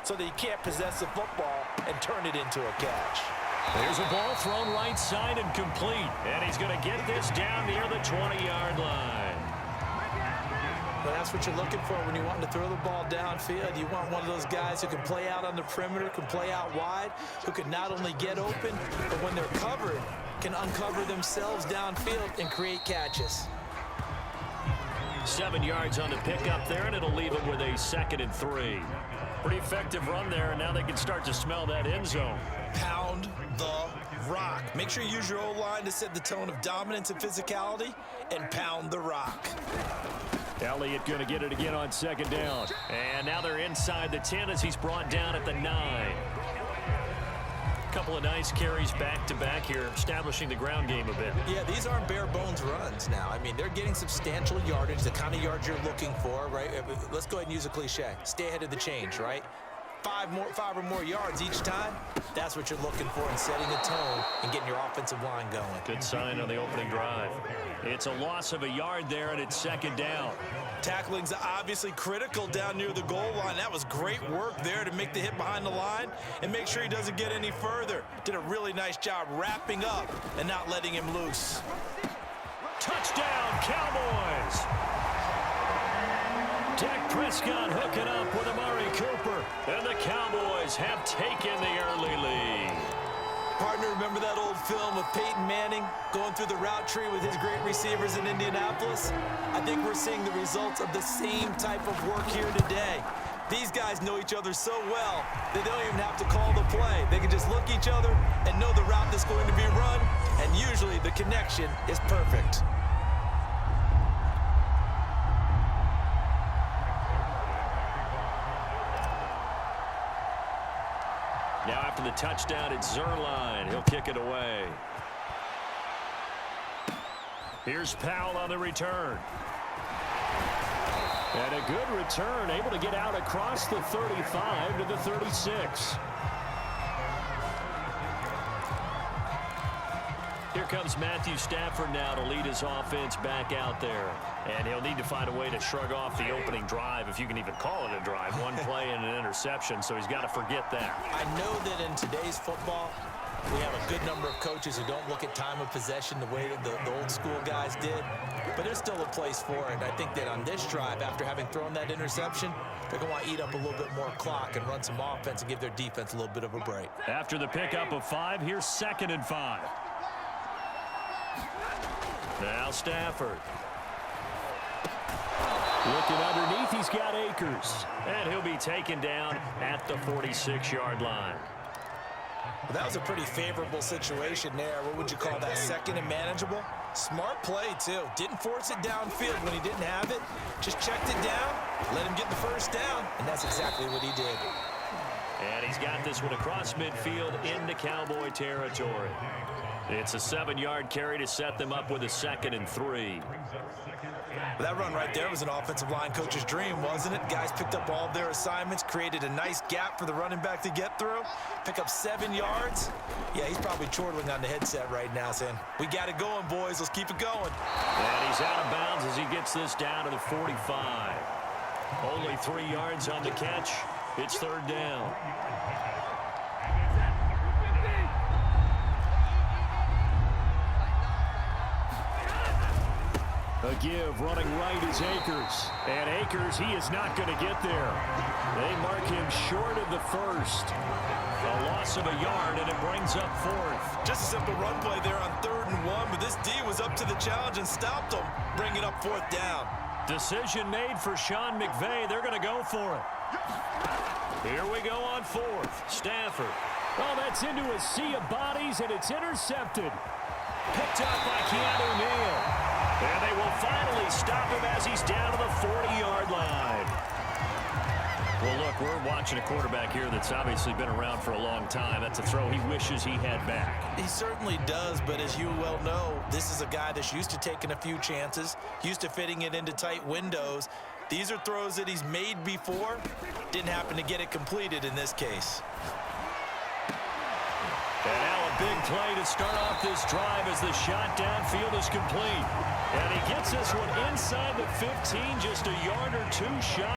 so that he can't possess the football and turn it into a catch. There's a ball thrown right side and complete. And he's going to get this down near the 20-yard line. But that's what you're looking for when you want to throw the ball downfield. You want one of those guys who can play out on the perimeter, can play out wide, who can not only get open, but when they're covered, can uncover themselves downfield and create catches. 7 yards on the pickup there, and it'll leave him with a 2nd and 3. Pretty effective run there, and now they can start to smell that end zone. Pound the rock. Make sure you use your O-line to set the tone of dominance and physicality, and pound the rock. Elliott going to get it again on 2nd down. And now they're inside the 10 as he's brought down at the 9. Couple of nice carries back-to-back here, establishing the ground game a bit. Yeah, these aren't bare-bones runs now. I mean, they're getting substantial yardage, the kind of yards you're looking for, right? Let's go ahead and use a cliche. Stay ahead of the change, right? 5 or more yards each time, that's what you're looking for in setting a tone and getting your offensive line going. Good sign on the opening drive. It's a loss of a yard there, and it's 2nd down. Tackling's obviously critical down near the goal line. That was great work there to make the hit behind the line and make sure he doesn't get any further. Did a really nice job wrapping up and not letting him loose. Touchdown, Cowboys! Dak Prescott hooking up with Amari Cooper, and the Cowboys have taken the early lead. Partner, remember that old film of Peyton Manning going through the route tree with his great receivers in Indianapolis? I think we're seeing the results of the same type of work here today. These guys know each other so well that they don't even have to call the play. They can just look each other and know the route that's going to be run, and usually the connection is perfect. Now after the touchdown, it's Zerline. He'll kick it away. Here's Powell on the return. And a good return, able to get out across the 35 to the 36. Here comes Matthew Stafford now to lead his offense back out there. And he'll need to find a way to shrug off the opening drive, if you can even call it a drive. One play and an interception, so he's got to forget that. I know that in today's football, we have a good number of coaches who don't look at time of possession the way that the old school guys did. But there's still a place for it. And I think that on this drive, after having thrown that interception, they're going to want to eat up a little bit more clock and run some offense and give their defense a little bit of a break. After the pickup of 5, here's 2nd and 5. Now Stafford. Looking underneath, he's got Akers. And he'll be taken down at the 46-yard line. Well, that was a pretty favorable situation there. What would you call that? 2nd and manageable? Smart play, too. Didn't force it downfield when he didn't have it. Just checked it down, let him get the first down, and that's exactly what he did. And he's got this one across midfield into Cowboy territory. It's a 7-yard carry to set them up with a 2nd and 3. That run right there was an offensive line coach's dream, wasn't it? Guys picked up all of their assignments, created a nice gap for the running back to get through, pick up 7 yards. Yeah, he's probably chortling on the headset right now saying, we got it going, boys. Let's keep it going. And he's out of bounds as he gets this down to the 45. Only 3 yards on the catch. It's 3rd down. A give, running right is Akers. And Akers, he is not going to get there. They mark him short of the first. A loss of a yard, and it brings up 4th. Just a simple run play there on 3rd and 1, but this D was up to the challenge and stopped him, bringing up 4th down. Decision made for Sean McVay. They're going to go for it. Here we go on 4th. Stafford. Oh, that's into a sea of bodies, and it's intercepted. Picked up by Keanu Neal. And they will finally stop him as he's down to the 40-yard line. Well, look, we're watching a quarterback here that's obviously been around for a long time. That's a throw he wishes he had back. He certainly does, but as you well know, this is a guy that's used to taking a few chances, used to fitting it into tight windows. These are throws that he's made before. Didn't happen to get it completed in this case. And now a big play to start off this drive as the shot downfield is complete. And he gets this one inside the 15, just a yard or 2 shy.